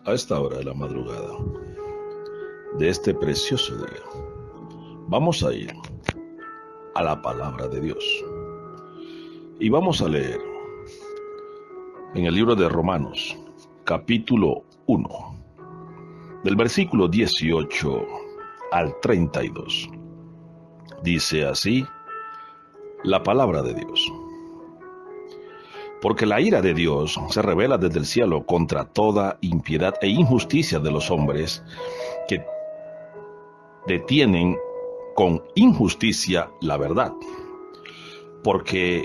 a esta hora de la madrugada de este precioso día, vamos a ir a la palabra de Dios y vamos a leer en el libro de Romanos, capítulo 1, del versículo 18 al 32. Dice así la palabra de Dios: porque la ira de Dios se revela desde el cielo contra toda impiedad e injusticia de los hombres que detienen con injusticia la verdad. Porque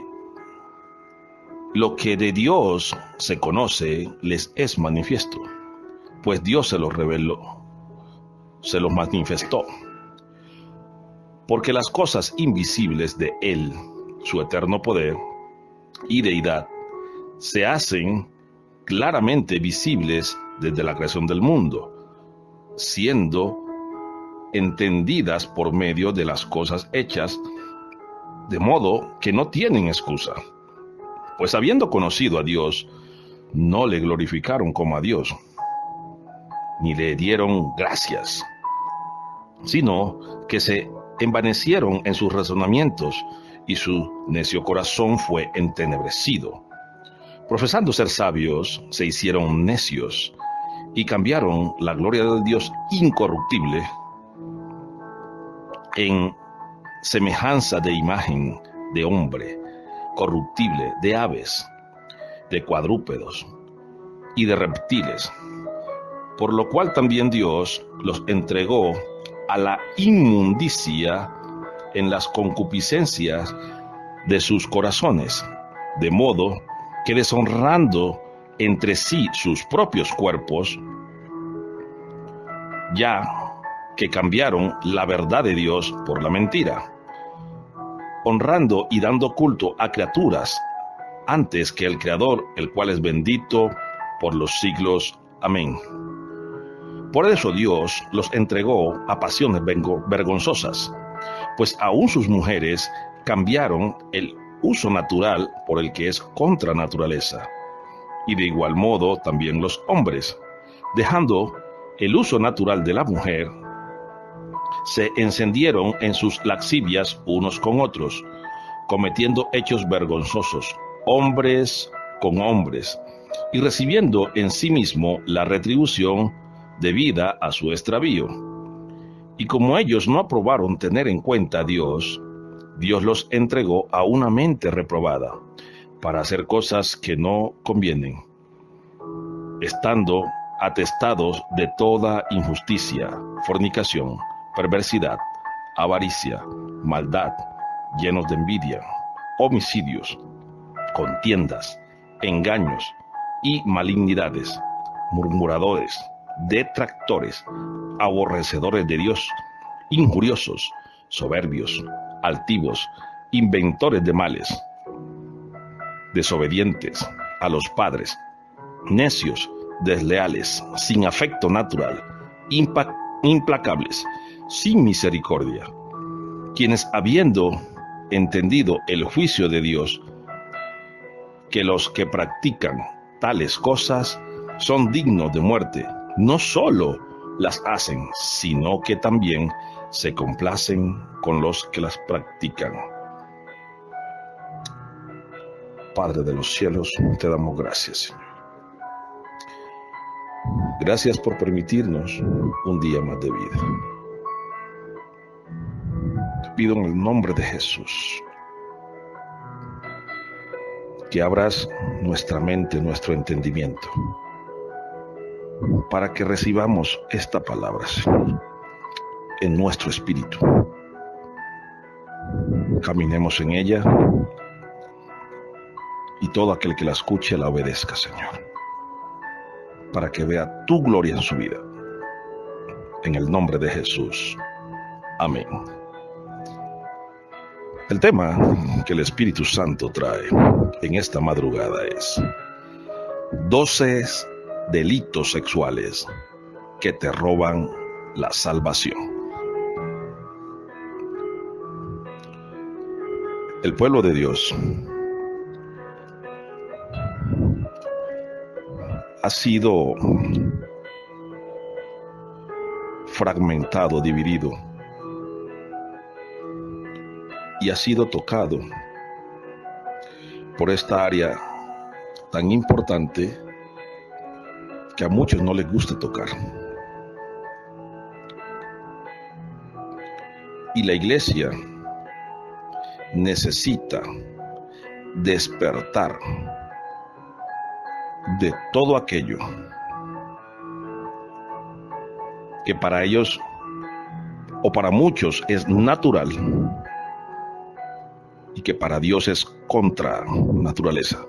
lo que de Dios se conoce les es manifiesto, pues Dios se los reveló, se los manifestó. Porque las cosas invisibles de Él, su eterno poder y deidad, se hacen claramente visibles desde la creación del mundo, siendo entendidas por medio de las cosas hechas, de modo que no tienen excusa. Pues habiendo conocido a Dios, no le glorificaron como a Dios, ni le dieron gracias, sino que se envanecieron en sus razonamientos, y su necio corazón fue entenebrecido. Profesando ser sabios, se hicieron necios y cambiaron la gloria del Dios incorruptible en semejanza de imagen de hombre corruptible, de aves, de cuadrúpedos y de reptiles, por lo cual también Dios los entregó a la inmundicia en las concupiscencias de sus corazones, de modo que deshonrando entre sí sus propios cuerpos, ya que cambiaron la verdad de Dios por la mentira, honrando y dando culto a criaturas antes que el Creador, el cual es bendito por los siglos. Amén. Por eso Dios los entregó a pasiones vergonzosas, pues aún sus mujeres cambiaron el uso natural por el que es contra naturaleza, y de igual modo también los hombres, dejando el uso natural de la mujer, se encendieron en sus lascivias unos con otros, cometiendo hechos vergonzosos, hombres con hombres, y recibiendo en sí mismo la retribución debida a su extravío. Y como ellos no aprobaron tener en cuenta a Dios, Dios los entregó a una mente reprobada para hacer cosas que no convienen, estando atestados de toda injusticia, fornicación, perversidad, avaricia, maldad, llenos de envidia, homicidios, contiendas, engaños y malignidades, murmuradores, detractores, aborrecedores de Dios, injuriosos, soberbios, altivos, inventores de males, desobedientes a los padres, necios, desleales, sin afecto natural, implacables, sin misericordia, quienes habiendo entendido el juicio de Dios, que los que practican tales cosas son dignos de muerte, no solo las hacen, sino que también se complacen con los que las practican. Padre de los cielos, te damos gracias, Señor. Gracias por permitirnos un día más de vida. Te pido en el nombre de Jesús que abras nuestra mente, nuestro entendimiento, para que recibamos esta palabra, Señor, en nuestro espíritu. Caminemos en ella y todo aquel que la escuche la obedezca, Señor, para que vea tu gloria en su vida. En el nombre de Jesús. Amén. El tema que el Espíritu Santo trae en esta madrugada es 12 delitos sexuales que te roban la salvación. El pueblo de Dios ha sido fragmentado, dividido, y ha sido tocado por esta área tan importante que a muchos no les gusta tocar. Y la iglesia necesita despertar de todo aquello que para ellos o para muchos es natural y que para Dios es contra naturaleza.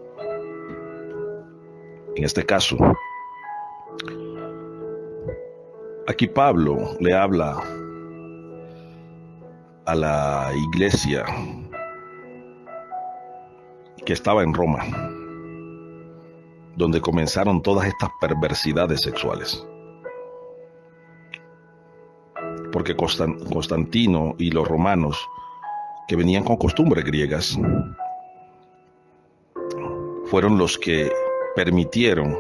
En este caso, aquí Pablo le habla a la iglesia que estaba en Roma, donde comenzaron todas estas perversidades sexuales. Porque Constantino y los romanos, que venían con costumbres griegas, fueron los que permitieron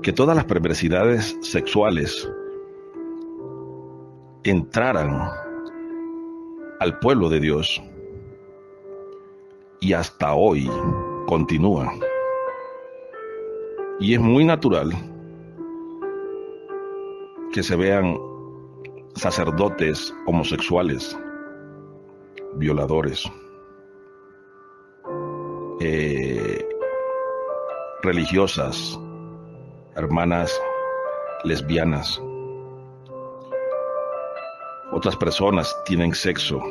que todas las perversidades sexuales entraran al pueblo de Dios y hasta hoy continúan. Y es muy natural que se vean sacerdotes homosexuales, violadores, religiosas, hermanas lesbianas. Otras personas tienen sexo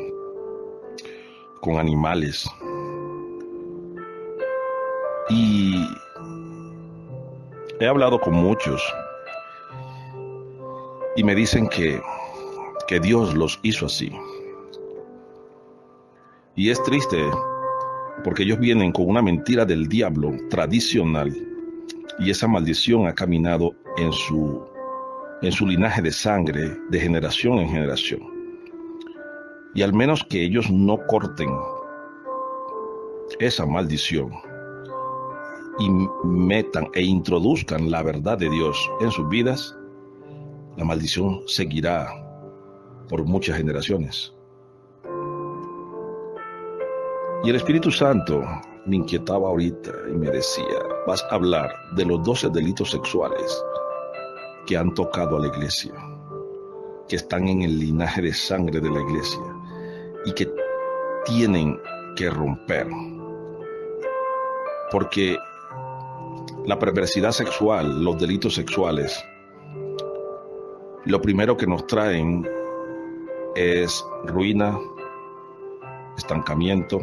con animales. Y he hablado con muchos y me dicen que Dios los hizo así. Y es triste porque ellos vienen con una mentira del diablo tradicional y esa maldición ha caminado en su linaje de sangre de generación en generación. Y al menos que ellos no corten esa maldición y metan e introduzcan la verdad de Dios en sus vidas, la maldición seguirá por muchas generaciones. Y el Espíritu Santo me inquietaba ahorita y me decía: vas a hablar de los 12 delitos sexuales que han tocado a la iglesia, que están en el linaje de sangre de la iglesia y que tienen que romper. Porque la perversidad sexual, los delitos sexuales, lo primero que nos traen es ruina, estancamiento,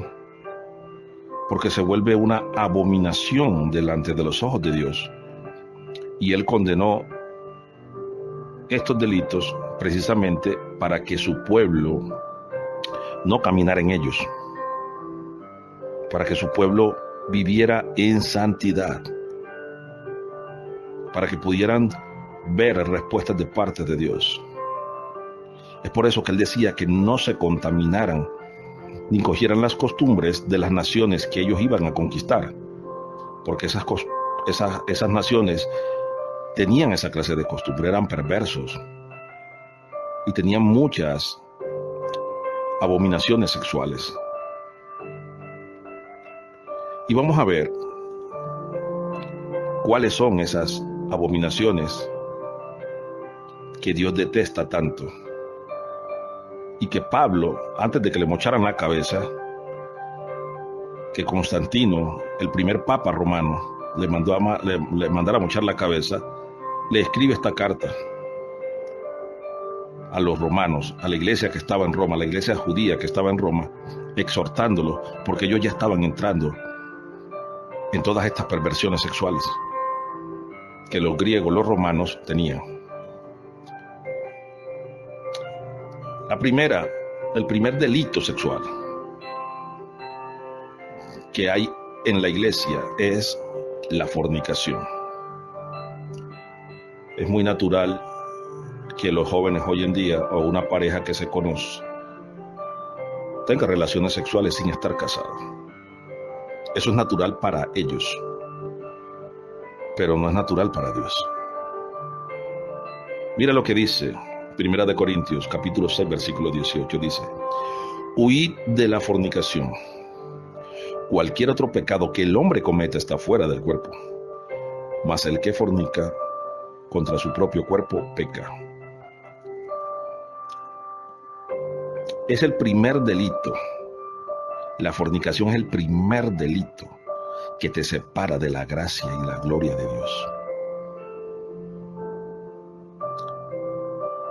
porque se vuelve una abominación delante de los ojos de Dios. Y Él condenó estos delitos precisamente para que su pueblo no caminara en ellos, para que su pueblo viviera en santidad, para que pudieran ver respuestas de parte de Dios. Es por eso que Él decía que no se contaminaran ni cogieran las costumbres de las naciones que ellos iban a conquistar, porque esas naciones tenían esa clase de costumbre, eran perversos y tenían muchas abominaciones sexuales. Y vamos a ver cuáles son esas abominaciones que Dios detesta tanto y que Pablo, antes de que le mocharan la cabeza, que Constantino, el primer papa romano, le mandara a mochar la cabeza, le escribe esta carta a los romanos, a la iglesia que estaba en Roma, a la iglesia judía que estaba en Roma, exhortándolos, porque ellos ya estaban entrando en todas estas perversiones sexuales que los griegos, los romanos tenían. El primer delito sexual que hay en la iglesia es la fornicación. Es muy natural que los jóvenes hoy en día, o una pareja que se conoce, tenga relaciones sexuales sin estar casado. Eso es natural para ellos, pero no es natural para Dios. Mira lo que dice Primera de Corintios, capítulo 6, versículo 18, dice: huid de la fornicación. Cualquier otro pecado que el hombre cometa está fuera del cuerpo, mas el que fornica contra su propio cuerpo peca. Es el primer delito. La fornicación es el primer delito que te separa de la gracia y la gloria de Dios.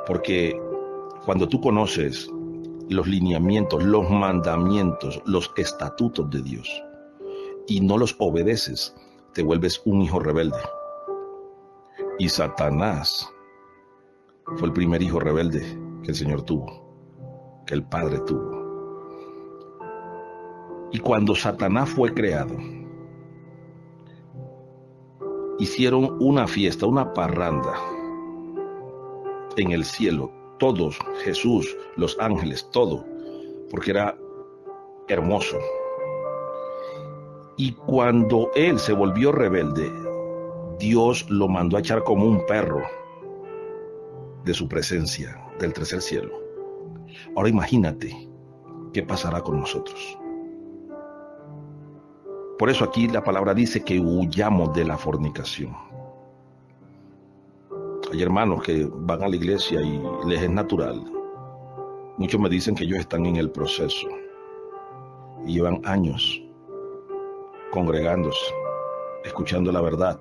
Porque cuando tú conoces los lineamientos, los mandamientos, los estatutos de Dios y no los obedeces, te vuelves un hijo rebelde. Y Satanás fue el primer hijo rebelde que el Señor tuvo, que el Padre tuvo. Y cuando Satanás fue creado, hicieron una fiesta, una parranda en el cielo, todos, Jesús, los ángeles, todo, porque era hermoso. Y cuando él se volvió rebelde, Dios lo mandó a echar como un perro de su presencia, del tercer cielo. Ahora imagínate qué pasará con nosotros. Por eso aquí la palabra dice que huyamos de la fornicación. Hay hermanos que van a la iglesia y les es natural. Muchos me dicen que ellos están en el proceso y llevan años congregándose, escuchando la verdad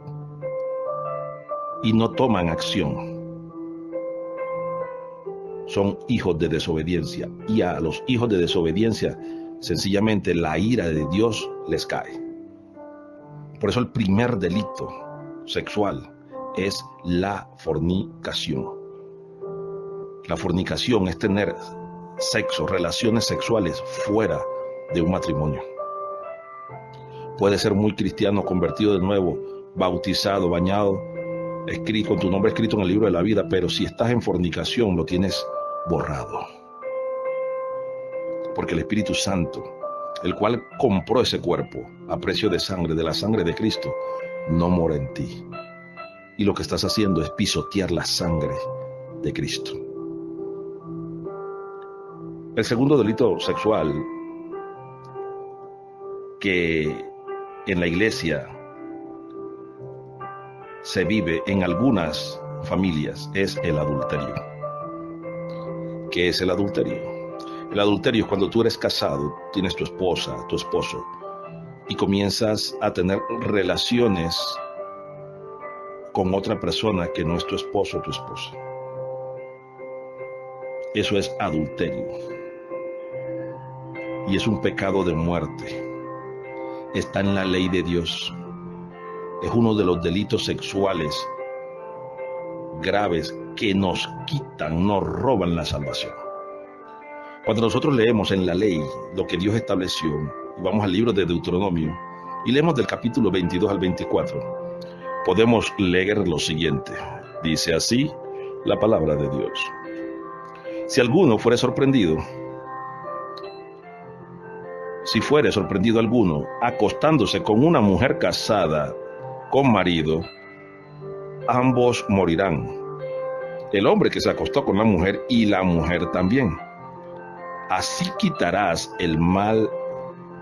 y no toman acción. Son hijos de desobediencia y a los hijos de desobediencia sencillamente la ira de Dios les cae. Por eso el primer delito sexual es la fornicación. La fornicación es tener sexo, relaciones sexuales fuera de un matrimonio. Puede ser muy cristiano, convertido de nuevo, bautizado, bañado, escrito, con tu nombre escrito en el libro de la vida, pero si estás en fornicación lo tienes borrado. Porque el Espíritu Santo, el cual compró ese cuerpo a precio de sangre, de la sangre de Cristo, no mora en ti. Y lo que estás haciendo es pisotear la sangre de Cristo. El segundo delito sexual que en la iglesia se vive en algunas familias es el adulterio. ¿Qué es el adulterio? El adulterio es cuando tú eres casado, tienes tu esposa, tu esposo, y comienzas a tener relaciones con otra persona que no es tu esposo o tu esposa. Eso es adulterio. Y es un pecado de muerte. Está en la ley de Dios. Es uno de los delitos sexuales graves que nos quitan, nos roban la salvación. Cuando nosotros leemos en la ley lo que Dios estableció, y vamos al libro de Deuteronomio, y leemos del capítulo 22 al 24, podemos leer lo siguiente. Dice así la palabra de Dios. Si alguno fuere sorprendido, alguno acostándose con una mujer casada con marido, ambos morirán. El hombre que se acostó con la mujer y la mujer también. Así quitarás el mal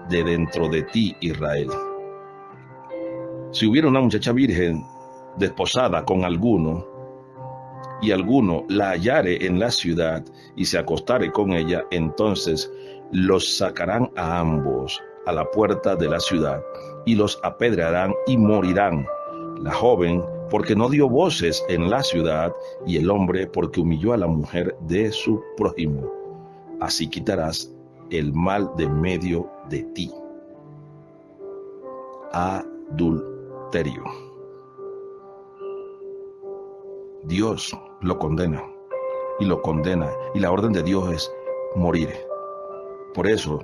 de dentro de ti, Israel. Si hubiera una muchacha virgen desposada con alguno, y alguno la hallare en la ciudad y se acostare con ella, entonces los sacarán a ambos a la puerta de la ciudad y los apedrearán y morirán. La joven porque no dio voces en la ciudad, y el hombre porque humilló a la mujer de su prójimo. Así quitarás el mal de medio de ti. Adulterio. Dios lo condena, y la orden de Dios es morir. Por eso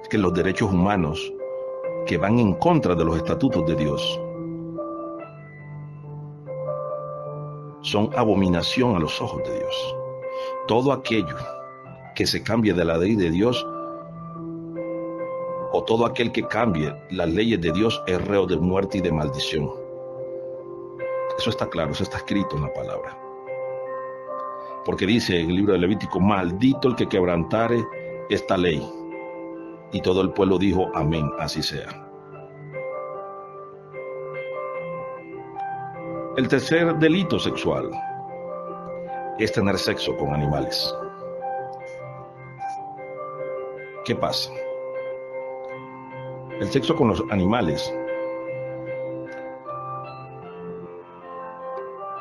es que los derechos humanos que van en contra de los estatutos de Dios son abominación a los ojos de Dios. Todo aquello que se cambie de la ley de Dios, o todo aquel que cambie las leyes de Dios, es reo de muerte y de maldición. Eso está claro, eso está escrito en la palabra. Porque dice en el libro de Levítico: maldito el que quebrantare esta ley. Y todo el pueblo dijo: amén, así sea. El tercer delito sexual es tener sexo con animales. ¿Qué pasa? El sexo con los animales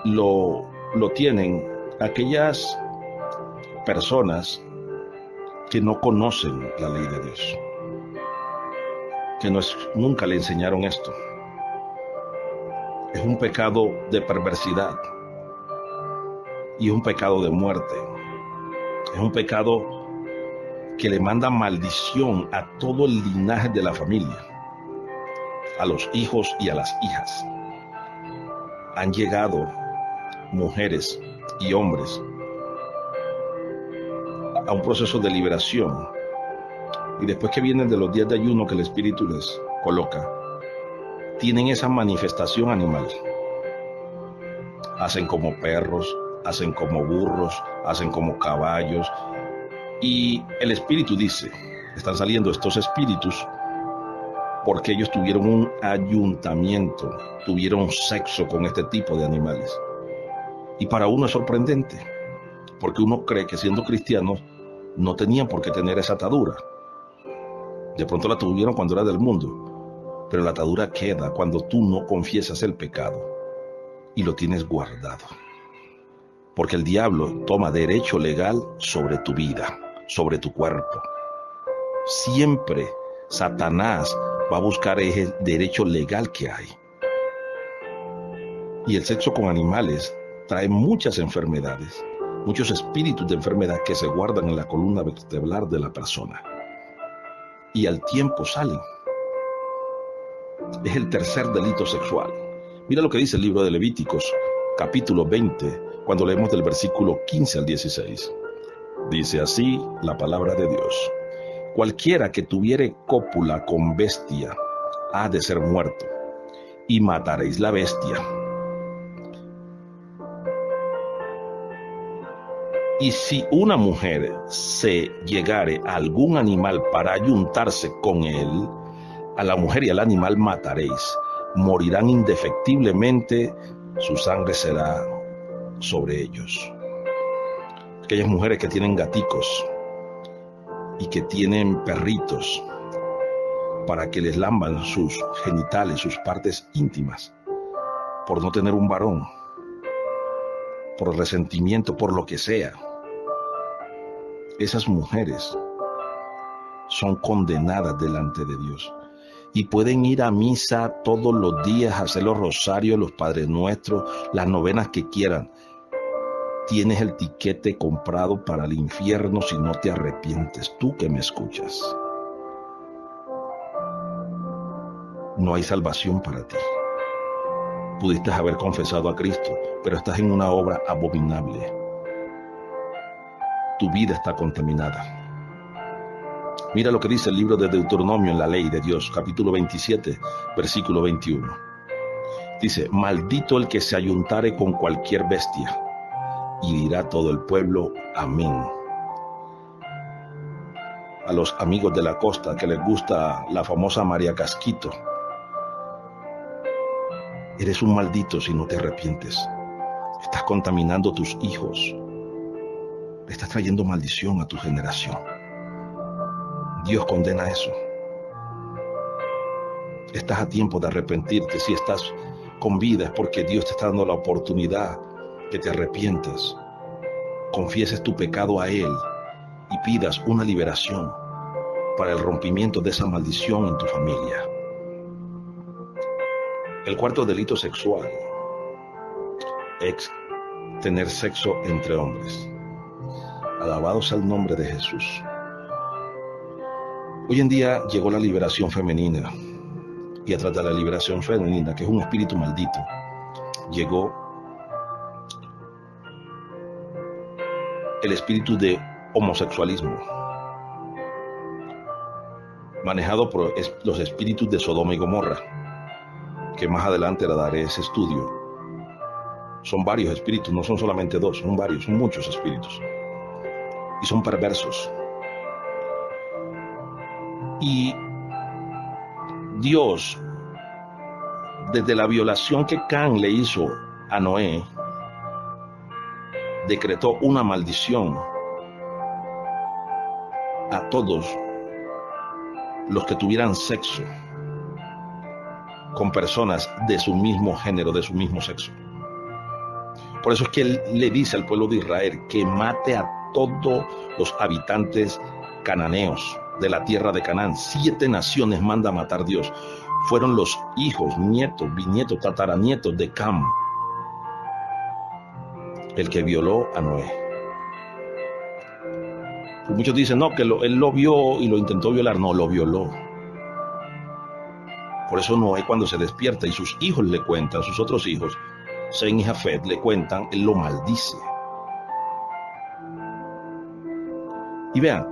lo tienen aquellas personas que no conocen la ley de Dios, que nunca le enseñaron esto. Es un pecado de perversidad y es un pecado de muerte. Es un pecado que le manda maldición a todo el linaje de la familia, a los hijos y a las hijas. Han llegado mujeres y hombres a un proceso de liberación, y después que vienen de los días de ayuno que el Espíritu les coloca, tienen esa manifestación animal. Hacen como perros, hacen como burros, hacen como caballos, y el Espíritu dice: están saliendo estos espíritus porque ellos tuvieron un ayuntamiento, tuvieron sexo con este tipo de animales. Y para uno es sorprendente, porque uno cree que siendo cristianos no tenían por qué tener esa atadura. De pronto la tuvieron cuando era del mundo, pero la atadura queda cuando tú no confiesas el pecado y lo tienes guardado. Porque el diablo toma derecho legal sobre tu vida, sobre tu cuerpo. Siempre Satanás va a buscar ese derecho legal que hay. Y el sexo con animales trae muchas enfermedades, muchos espíritus de enfermedad que se guardan en la columna vertebral de la persona. Y al tiempo salen. Es el tercer delito sexual. Mira lo que dice el libro de Levíticos, capítulo 20, cuando leemos del versículo 15 al 16. Dice así la palabra de Dios: cualquiera que tuviere cópula con bestia ha de ser muerto, y mataréis la bestia. Y si una mujer se llegare a algún animal para ayuntarse con él, a la mujer y al animal mataréis, morirán indefectiblemente, su sangre será sobre ellos. Aquellas mujeres que tienen gaticos y que tienen perritos para que les lamban sus genitales, sus partes íntimas, por no tener un varón, por resentimiento, por lo que sea, esas mujeres son condenadas delante de Dios. Y pueden ir a misa todos los días, hacer los rosarios, los Padres Nuestros, las novenas que quieran. Tienes el tiquete comprado para el infierno si no te arrepientes, tú que me escuchas. No hay salvación para ti. Pudiste haber confesado a Cristo, pero estás en una obra abominable. Tu vida está contaminada. Mira lo que dice el libro de Deuteronomio en la ley de Dios, capítulo 27, versículo 21. Dice: maldito el que se ayuntare con cualquier bestia. Y dirá todo el pueblo: amén. A los amigos de la costa que les gusta la famosa María Casquito: eres un maldito si no te arrepientes. Estás contaminando a tus hijos. Estás trayendo maldición a tu generación. Dios condena eso. Estás a tiempo de arrepentirte. Si estás con vida es porque Dios te está dando la oportunidad que te arrepientes, confieses tu pecado a Él y pidas una liberación para el rompimiento de esa maldición en tu familia. El cuarto delito sexual es tener sexo entre hombres. Alabado sea el nombre de Jesús. Hoy en día llegó la liberación femenina, y atrás de la liberación femenina, que es un espíritu maldito, llegó el espíritu de homosexualismo, manejado por los espíritus de Sodoma y Gomorra, que más adelante le daré ese estudio. Son varios espíritus, no son solamente dos, son varios, son muchos espíritus. Y son perversos. Y Dios, desde la violación que Can le hizo a Noé, decretó una maldición a todos los que tuvieran sexo con personas de su mismo género, de su mismo sexo. Por eso es que él le dice al pueblo de Israel que mate a todos los habitantes cananeos de la tierra de Canaán. 7 naciones manda a matar Dios. Fueron los hijos, nietos, bisnietos, tataranietos de Cam, el que violó a Noé. Pues muchos dicen, no, que él lo vio y lo intentó violar. No, lo violó. Por eso Noé, cuando se despierta y sus hijos le cuentan, sus otros hijos, Sem y Jafet, le cuentan, él lo maldice. Y vean,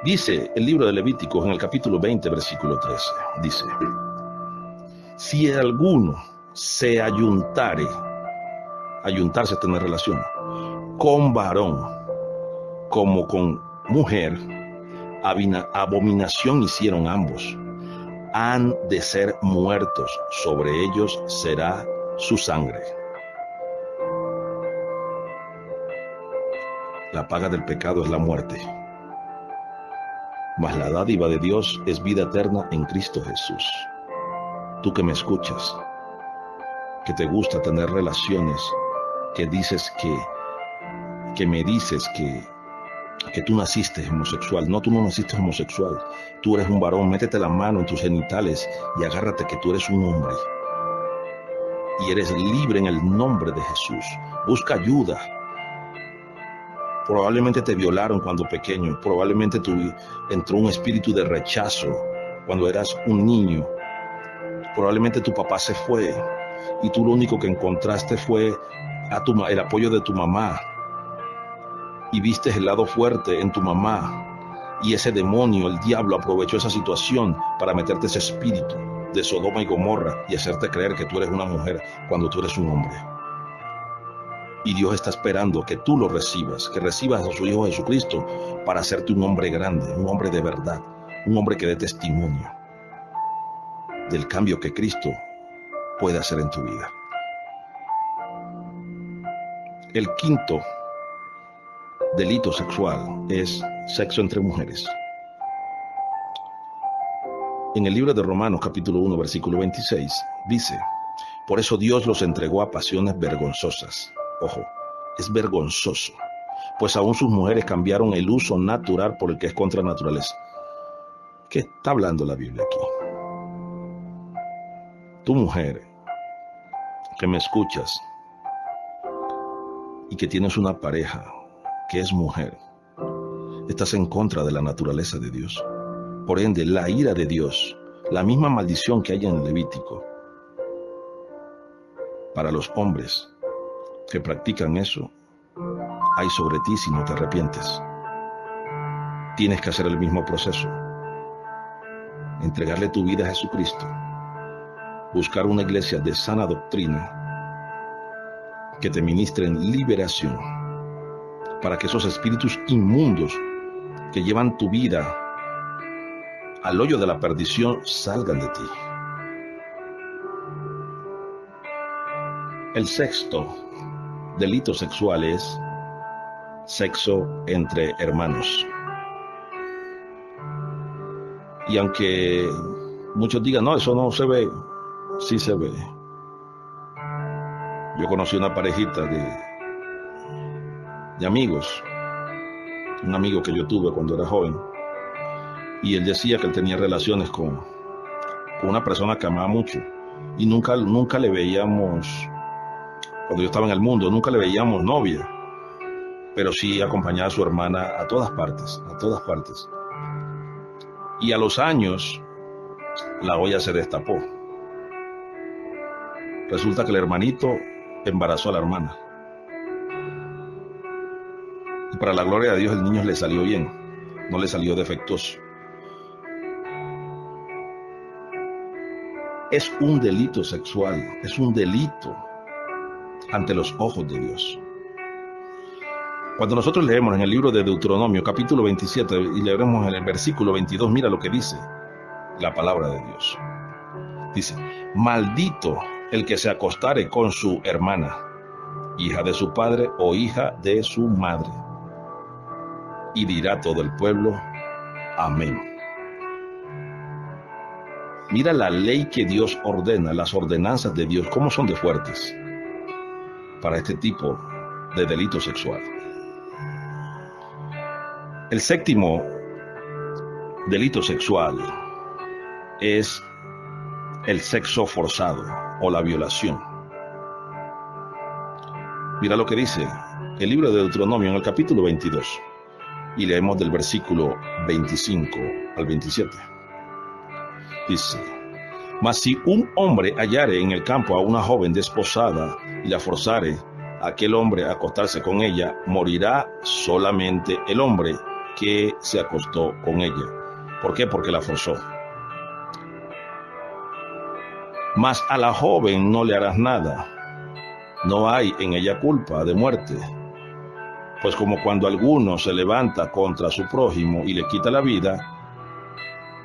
dice el libro de Levíticos en el capítulo 20, versículo 13, dice: si alguno se ayuntare, ayuntarse es tener relación, con varón como con mujer, abominación hicieron ambos, han de ser muertos, sobre ellos será su sangre. La paga del pecado es la muerte, mas la dádiva de Dios es vida eterna en Cristo Jesús. Tú que me escuchas, que te gusta tener relaciones, que dices que me dices que tú naciste homosexual. No, tú no naciste homosexual. Tú eres un varón. Métete la mano en tus genitales y agárrate que tú eres un hombre. Y eres libre en el nombre de Jesús. Busca ayuda. Probablemente te violaron cuando pequeño. Probablemente entró un espíritu de rechazo cuando eras un niño. Probablemente tu papá se fue y tú lo único que encontraste fue el apoyo de tu mamá. Y viste el lado fuerte en tu mamá, y ese demonio, el diablo, aprovechó esa situación para meterte ese espíritu de Sodoma y Gomorra y hacerte creer que tú eres una mujer cuando tú eres un hombre. Y Dios está esperando que tú lo recibas, que recibas a su Hijo Jesucristo para hacerte un hombre grande, un hombre de verdad, un hombre que dé testimonio del cambio que Cristo puede hacer en tu vida. El quinto delito sexual es sexo entre mujeres. En el libro de Romanos capítulo 1 versículo 26 dice: por eso Dios los entregó a pasiones vergonzosas. Ojo, es vergonzoso, pues aún sus mujeres cambiaron el uso natural por el que es contra naturaleza. ¿Qué está hablando la Biblia aquí? Tu mujer que me escuchas y que tienes una pareja que es mujer, estás en contra de la naturaleza de Dios. Por ende, la ira de Dios, la misma maldición que hay en Levítico, para los hombres que practican eso, hay sobre ti si no te arrepientes. Tienes que hacer el mismo proceso. Entregarle tu vida a Jesucristo. Buscar una iglesia de sana doctrina que te ministre en liberación, para que esos espíritus inmundos que llevan tu vida al hoyo de la perdición salgan de ti. El sexto delito sexual es sexo entre hermanos. Y aunque muchos digan, no, eso no se ve, sí se ve. Yo conocí una parejita de amigos, un amigo que yo tuve cuando era joven, y él decía que él tenía relaciones con una persona que amaba mucho, y nunca le veíamos, cuando yo estaba en el mundo, nunca le veíamos novia, pero sí acompañaba a su hermana a todas partes, y a los años la olla se destapó. Resulta que el hermanito embarazó a la hermana. Y para la gloria de Dios el niño le salió bien, no le salió defectuoso. Es un delito sexual, es un delito ante los ojos de Dios. Cuando nosotros leemos en el libro de Deuteronomio, capítulo 27, y leemos en el versículo 22, mira lo que dice la palabra de Dios. Dice: maldito el que se acostare con su hermana, hija de su padre o hija de su madre. Y dirá todo el pueblo: amén. Mira la ley que Dios ordena, las ordenanzas de Dios, cómo son de fuertes para este tipo de delito sexual. El séptimo delito sexual es el sexo forzado o la violación. Mira lo que dice el libro de Deuteronomio en el capítulo 22 y leemos del versículo 25 al 27. Dice: mas si un hombre hallare en el campo a una joven desposada y la forzare a aquel hombre a acostarse con ella, morirá solamente el hombre que se acostó con ella. ¿Por qué? Porque la forzó. Mas a la joven no le harás nada, no hay en ella culpa de muerte, pues como cuando alguno se levanta contra su prójimo y le quita la vida,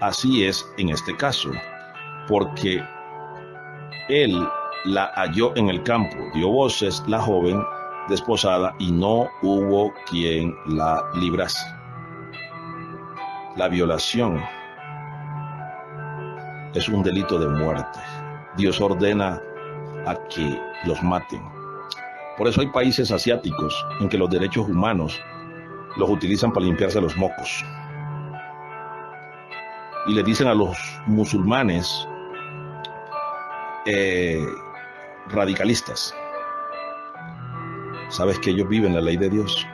así es en este caso, porque él la halló en el campo, dio voces la joven desposada y no hubo quien la librase. La violación es un delito de muerte. Dios ordena a que los maten. Por eso hay países asiáticos en que los derechos humanos los utilizan para limpiarse los mocos. Y le dicen a los musulmanes radicalistas: sabes que ellos viven la ley de Dios,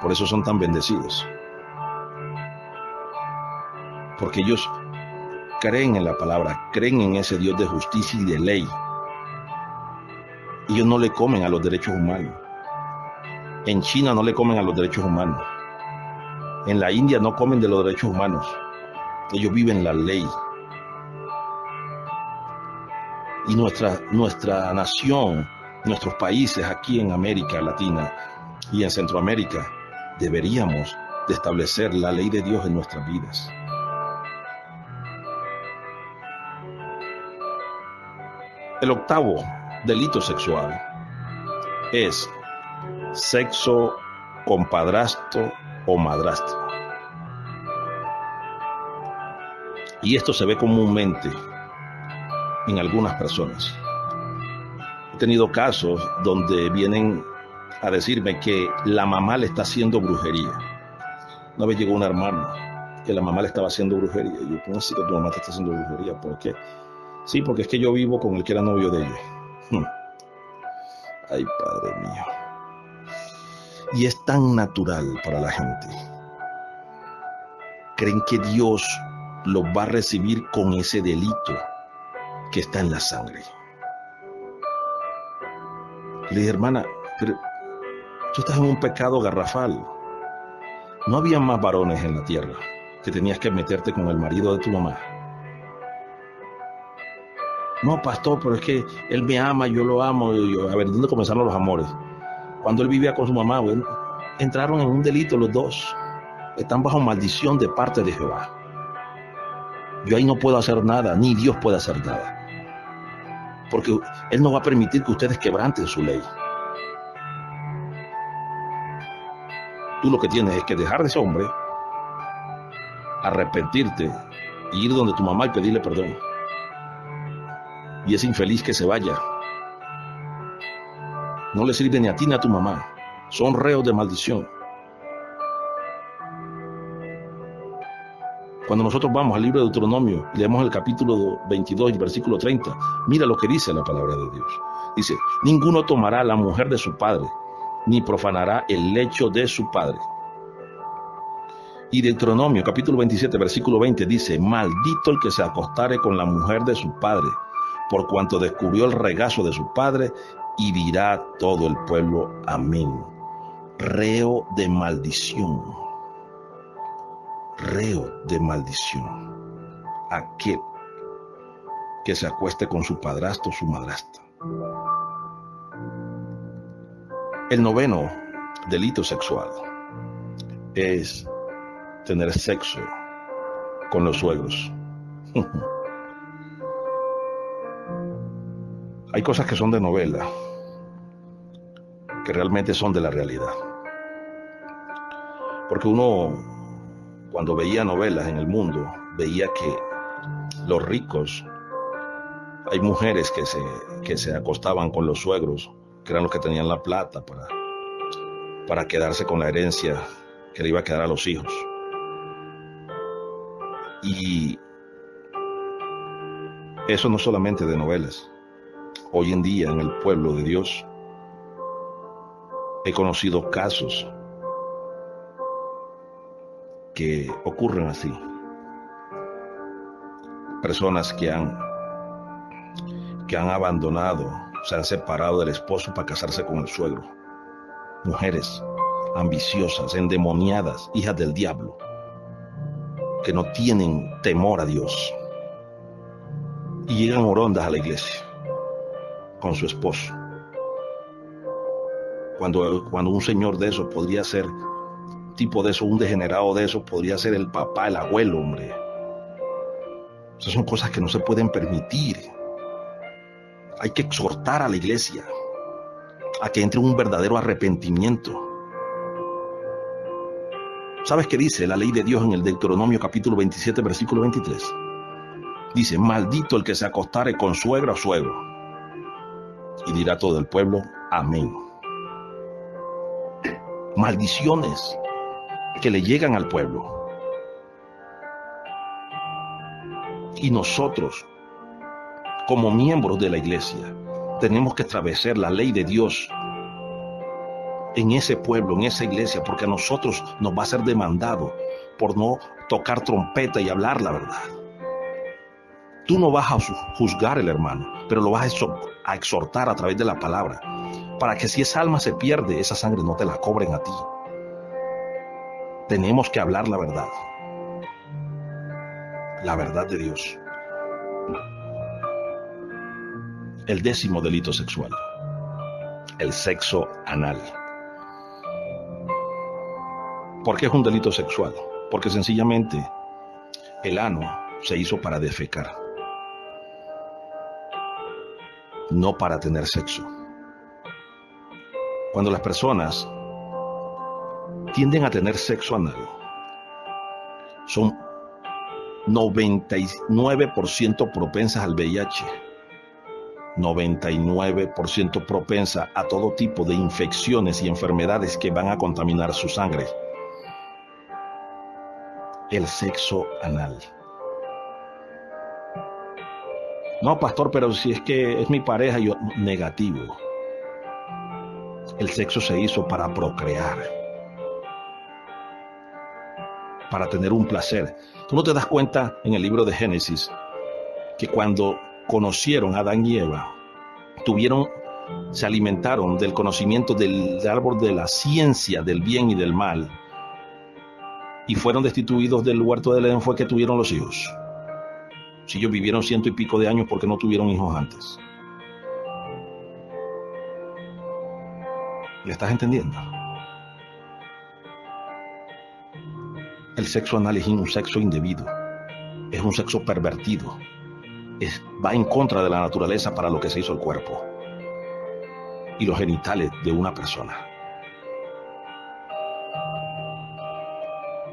por eso son tan bendecidos, porque ellos creen en la palabra, creen en ese Dios de justicia y de ley. Ellos no le comen a los derechos humanos. En China no le comen a los derechos humanos. En la India no comen de los derechos humanos. Ellos viven la ley. Y nuestra nación, nuestros países aquí en América Latina y en Centroamérica, deberíamos de establecer la ley de Dios en nuestras vidas. El octavo delito sexual es sexo con padrastro o madrastra. Y esto se ve comúnmente en algunas personas. He tenido casos donde vienen a decirme que la mamá le está haciendo brujería. Una vez llegó una hermana que la mamá le estaba haciendo brujería. Y yo, ¿cómo así que tu mamá te está haciendo brujería? ¿Por qué? Sí, porque es que yo vivo con el que era novio de ella. Ay, Padre mío. Y es tan natural para la gente. Creen que Dios los va a recibir con ese delito que está en la sangre. Le dije: hermana, pero tú estás en un pecado garrafal. No había más varones en la tierra que tenías que meterte con el marido de tu mamá. No, pastor, pero es que él me ama, yo lo amo. Y yo, a ver, ¿dónde comenzaron los amores? Cuando él vivía con su mamá, bueno, entraron en un delito los dos. Están bajo maldición de parte de Jehová. Yo ahí no puedo hacer nada, ni Dios puede hacer nada. Porque Él no va a permitir que ustedes quebranten su ley. Tú lo que tienes es que dejar de ese hombre, arrepentirte, y ir donde tu mamá y pedirle perdón. Y ese infeliz que se vaya. No le sirve ni a ti ni a tu mamá. Son reos de maldición. Cuando nosotros vamos al libro de Deuteronomio y leemos el capítulo 22 y versículo 30, mira lo que dice la palabra de Dios. Dice: ninguno tomará a la mujer de su padre, ni profanará el lecho de su padre. Y Deuteronomio capítulo 27 versículo 20 dice: maldito el que se acostare con la mujer de su padre, por cuanto descubrió el regazo de su padre, y dirá todo el pueblo amén. Reo de maldición. Reo de maldición. Aquel que se acueste con su padrastro o su madrastra. El noveno delito sexual es tener sexo con los suegros. Hay cosas que son de novela, que realmente son de la realidad. Porque uno, cuando veía novelas en el mundo, veía que los ricos, hay mujeres que se acostaban con los suegros, que eran los que tenían la plata para quedarse con la herencia que le iba a quedar a los hijos. Y eso no solamente de novelas. Hoy en día en el pueblo de Dios he conocido casos que ocurren así. Personas que han abandonado, se han separado del esposo para casarse con el suegro. Mujeres ambiciosas, endemoniadas, hijas del diablo, que no tienen temor a Dios. Y llegan orondas a la iglesia con su esposo. Cuando un señor de esos podría ser, tipo de eso, un degenerado de esos, podría ser el papá, el abuelo, hombre. Esas son cosas que no se pueden permitir. Hay que exhortar a la iglesia a que entre un verdadero arrepentimiento. ¿Sabes qué dice la ley de Dios en el Deuteronomio capítulo 27, versículo 23? Dice: maldito el que se acostare con suegra o suegro. Y dirá todo el pueblo: amén. Maldiciones que le llegan al pueblo. Y nosotros, como miembros de la iglesia, tenemos que establecer la ley de Dios en ese pueblo, en esa iglesia, porque a nosotros nos va a ser demandado por no tocar trompeta y hablar la verdad. Tú no vas a juzgar al hermano, pero lo vas a exhortar a través de la palabra, para que si esa alma se pierde, esa sangre no te la cobren a ti. Tenemos que hablar la verdad de Dios. El 10º delito sexual, el sexo anal. ¿Por qué es un delito sexual? Porque sencillamente el ano se hizo para defecar, no para tener sexo. Cuando las personas tienden a tener sexo anal, son 99% propensas al VIH, 99% propensas a todo tipo de infecciones y enfermedades que van a contaminar su sangre. El sexo anal. No, pastor, pero si es que es mi pareja, yo negativo. El sexo se hizo para procrear, para tener un placer. Tú no te das cuenta en el libro de Génesis que cuando conocieron a Adán y Eva, se alimentaron del conocimiento del árbol de la ciencia del bien y del mal, y fueron destituidos del huerto del Edén, fue que tuvieron los hijos. Si ellos vivieron 100 y pico de años, ¿por qué no tuvieron hijos antes? ¿Me estás entendiendo? El sexo anal es un sexo indebido, es un sexo pervertido, va en contra de la naturaleza para lo que se hizo el cuerpo y los genitales de una persona.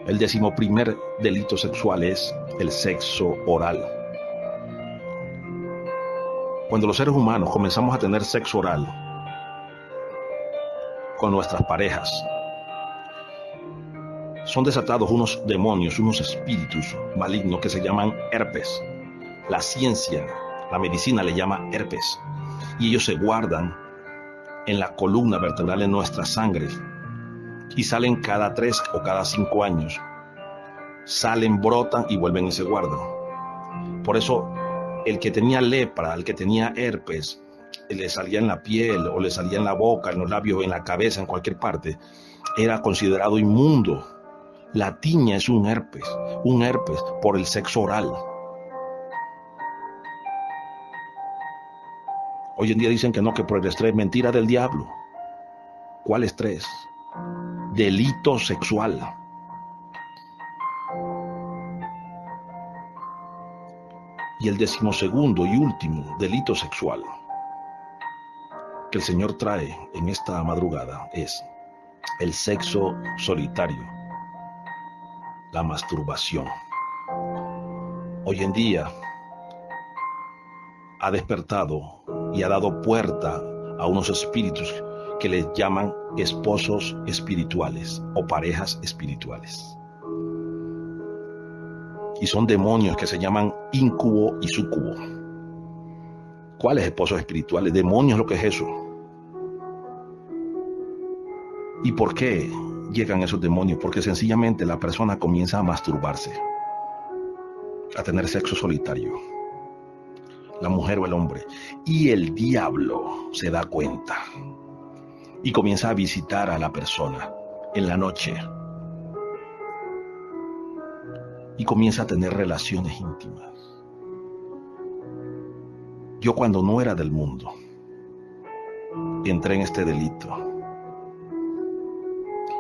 El 11º delito sexual es el sexo oral. Cuando los seres humanos comenzamos a tener sexo oral con nuestras parejas, son desatados unos demonios, unos espíritus malignos que se llaman herpes. La ciencia, la medicina le llama herpes, y ellos se guardan en la columna vertebral de nuestra sangre y salen cada 3 o cada 5 años. Salen, brotan y vuelven y se guardan. Por eso el que tenía lepra, el que tenía herpes, le salía en la piel o le salía en la boca, en los labios, en la cabeza, en cualquier parte, era considerado inmundo. La tiña es un herpes por el sexo oral. Hoy en día dicen que no, que por el estrés, mentira del diablo. ¿Cuáles 3? Delito sexual. Y el 12º y último delito sexual que el Señor trae en esta madrugada es el sexo solitario, la masturbación. Hoy en día ha despertado y ha dado puerta a unos espíritus que les llaman esposos espirituales o parejas espirituales. Y son demonios que se llaman incubo y sucubo. ¿Cuáles esposos espirituales? Demonios, lo que es eso. ¿Y por qué llegan esos demonios? Porque sencillamente la persona comienza a masturbarse, a tener sexo solitario, la mujer o el hombre, y el diablo se da cuenta y comienza a visitar a la persona en la noche y comienza a tener relaciones íntimas. Yo, cuando no era del mundo, entré en este delito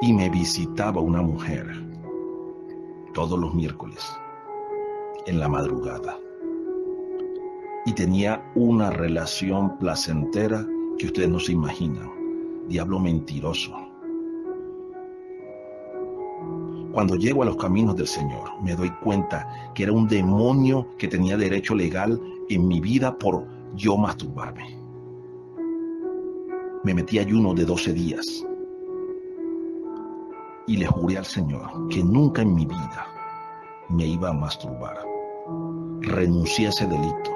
y me visitaba una mujer todos los miércoles en la madrugada y tenía una relación placentera que ustedes no se imaginan. Diablo mentiroso. Cuando llego a los caminos del Señor, me doy cuenta que era un demonio que tenía derecho legal en mi vida por yo masturbarme. Me metí ayuno de 12 días y le juré al Señor que nunca en mi vida me iba a masturbar. Renuncié a ese delito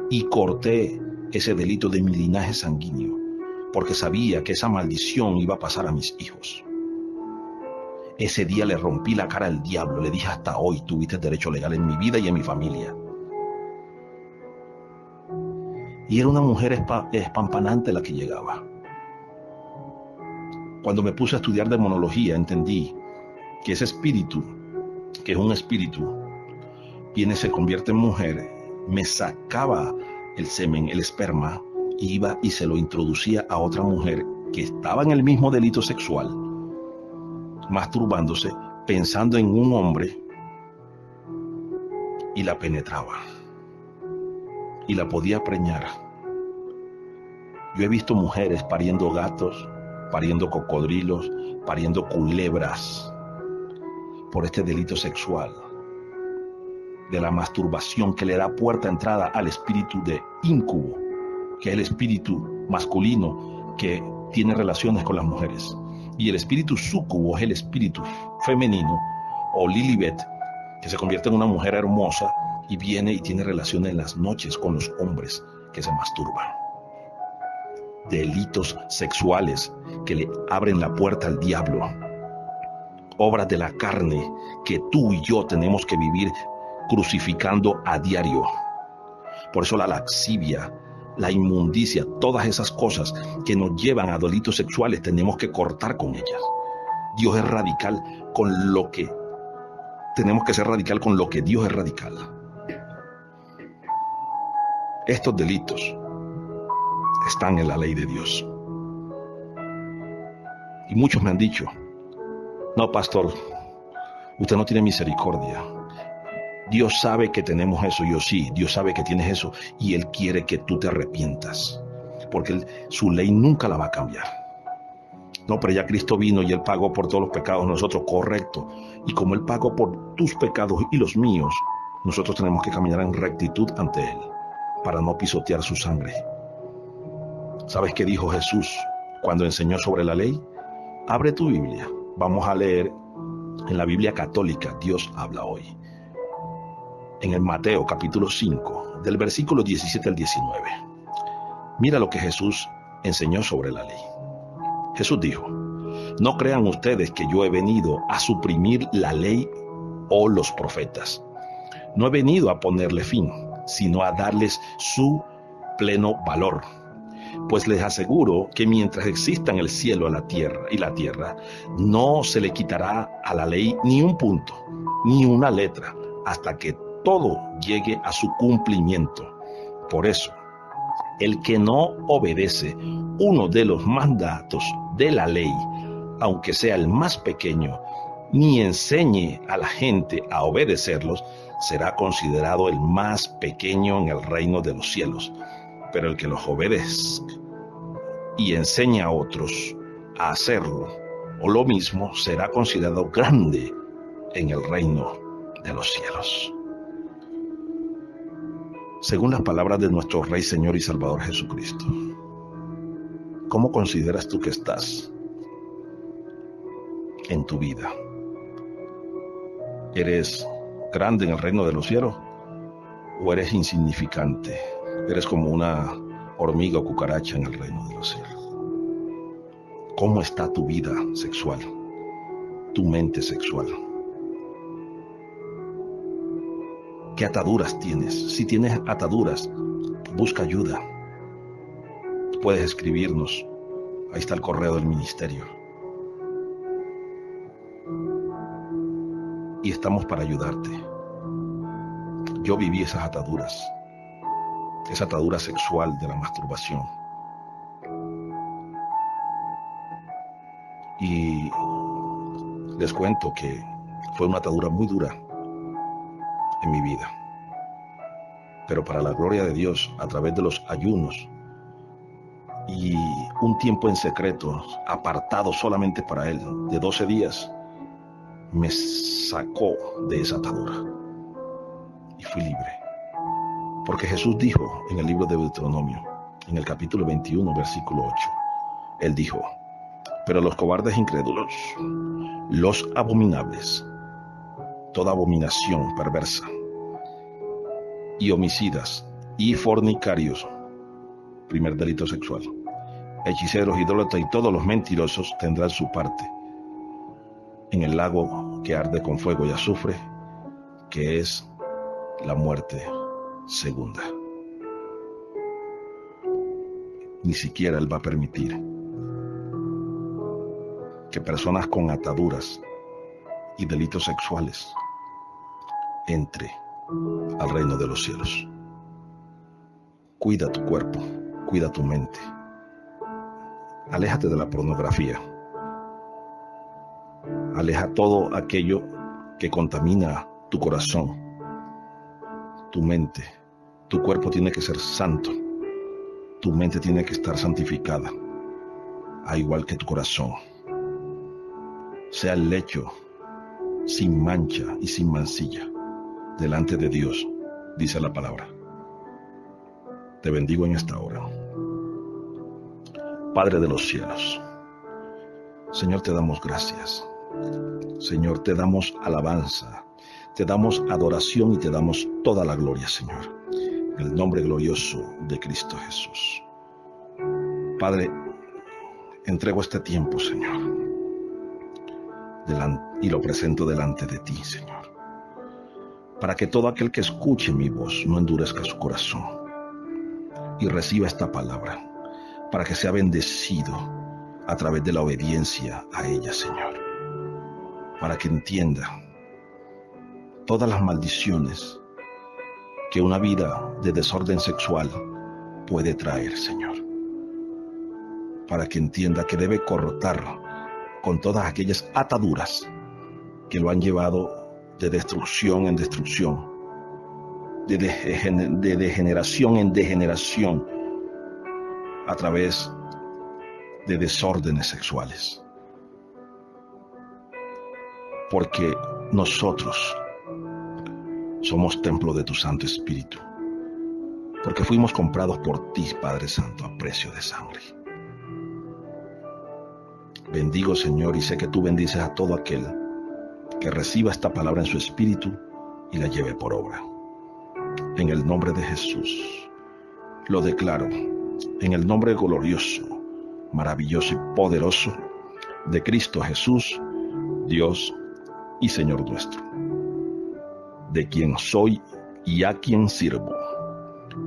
y corté ese delito de mi linaje sanguíneo, porque sabía que esa maldición iba a pasar a mis hijos. Ese día le rompí la cara al diablo, le dije: hasta hoy tuviste derecho legal en mi vida y en mi familia. Y era una mujer espampanante la que llegaba. Cuando me puse a estudiar demonología, entendí que ese espíritu, que es un espíritu, viene, se convierte en mujer, me sacaba el semen, el esperma, iba y se lo introducía a otra mujer que estaba en el mismo delito sexual, masturbándose, pensando en un hombre, y la penetraba y la podía preñar. Yo he visto mujeres pariendo gatos, pariendo cocodrilos, pariendo culebras por este delito sexual de la masturbación, que le da puerta de entrada al espíritu de incubo, que es el espíritu masculino que tiene relaciones con las mujeres, y el espíritu súcubo es el espíritu femenino, o Lilibet, que se convierte en una mujer hermosa y viene y tiene relaciones en las noches con los hombres que se masturban. Delitos sexuales que le abren la puerta al diablo, obras de la carne que tú y yo tenemos que vivir crucificando a diario. Por eso la laxivia, la inmundicia, todas esas cosas que nos llevan a delitos sexuales, tenemos que cortar con ellas. Dios es radical con lo que tenemos que ser radical con lo que Dios es radical. Estos delitos están en la ley de Dios. Y muchos me han dicho: no, pastor, usted no tiene misericordia. Dios sabe que tenemos eso. Yo sí, Dios sabe que tienes eso, y Él quiere que tú te arrepientas, porque su ley nunca la va a cambiar. No, pero ya Cristo vino y Él pagó por todos los pecados de nosotros, correcto. Y como Él pagó por tus pecados y los míos, nosotros tenemos que caminar en rectitud ante Él para no pisotear su sangre. ¿Sabes qué dijo Jesús cuando enseñó sobre la ley? Abre tu Biblia. Vamos a leer en la Biblia católica, Dios habla hoy. En el Mateo capítulo 5, del versículo 17 al 19. Mira lo que Jesús enseñó sobre la ley. Jesús dijo: no crean ustedes que yo he venido a suprimir la ley o los profetas. No he venido a ponerle fin, sino a darles su pleno valor. Pues les aseguro que mientras existan el cielo y la tierra, no se le quitará a la ley ni un punto, ni una letra, hasta que todo llegue a su cumplimiento. Por eso, el que no obedece uno de los mandatos de la ley, aunque sea el más pequeño, ni enseñe a la gente a obedecerlos, será considerado el más pequeño en el reino de los cielos. Pero el que los obedezca y enseña a otros a hacerlo o lo mismo, será considerado grande en el reino de los cielos. Según las palabras de nuestro Rey, Señor y Salvador Jesucristo, ¿cómo consideras tú que estás en tu vida? ¿Eres grande en el reino de los cielos o eres insignificante? Eres como una hormiga o cucaracha en el reino de los cielos. ¿Cómo está tu vida sexual? Tu mente sexual. ¿Qué ataduras tienes? Si tienes ataduras, busca ayuda. Puedes escribirnos. Ahí está el correo del ministerio. Y estamos para ayudarte. Yo viví esas ataduras. Esa atadura sexual de la masturbación. Y les cuento que fue una atadura muy dura en mi vida. Pero para la gloria de Dios, a través de los ayunos y un tiempo en secreto, apartado solamente para Él, de 12 días, me sacó de esa atadura y fui libre. Porque Jesús dijo en el libro de Deuteronomio, en el capítulo 21, versículo 8, Él dijo: pero los cobardes incrédulos, los abominables, toda abominación perversa, y homicidas, y fornicarios, primer delito sexual, hechiceros, idólatras y todos los mentirosos tendrán su parte en el lago que arde con fuego y azufre, que es la muerte segunda. Ni siquiera Él va a permitir que personas con ataduras y delitos sexuales entre al reino de los cielos. Cuida tu cuerpo, cuida tu mente. Aléjate de la pornografía. Aleja todo aquello que contamina tu corazón, tu mente. Tu cuerpo tiene que ser santo. Tu mente tiene que estar santificada, a igual que tu corazón. Sea el lecho sin mancha y sin mancilla delante de Dios, dice la palabra. Te bendigo en esta hora. Padre de los cielos, Señor, te damos gracias. Señor, te damos alabanza, te damos adoración y te damos toda la gloria, Señor, en el nombre glorioso de Cristo Jesús. Padre, entrego este tiempo, Señor, y lo presento delante de ti, Señor, para que todo aquel que escuche mi voz no endurezca su corazón y reciba esta palabra, para que sea bendecido a través de la obediencia a ella, Señor, para que entienda todas las maldiciones que una vida de desorden sexual puede traer, Señor, para que entienda que debe cortar con todas aquellas ataduras que lo han llevado de destrucción en destrucción, de degeneración en degeneración, a través de desórdenes sexuales. Porque nosotros somos templo de tu Santo Espíritu, porque fuimos comprados por ti, Padre Santo, a precio de sangre. Bendigo, Señor, y sé que tú bendices a todo aquel que reciba esta palabra en su espíritu y la lleve por obra. En el nombre de Jesús, lo declaro, en el nombre glorioso, maravilloso y poderoso de Cristo Jesús, Dios y Señor nuestro, de quien soy y a quien sirvo,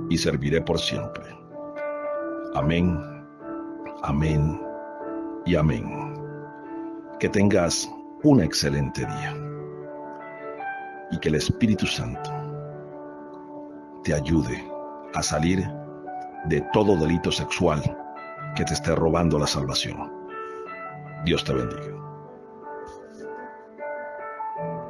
y serviré por siempre. Amén, amén y amén. Que tengas un excelente día y que el Espíritu Santo te ayude a salir de todo delito sexual que te esté robando la salvación. Dios te bendiga.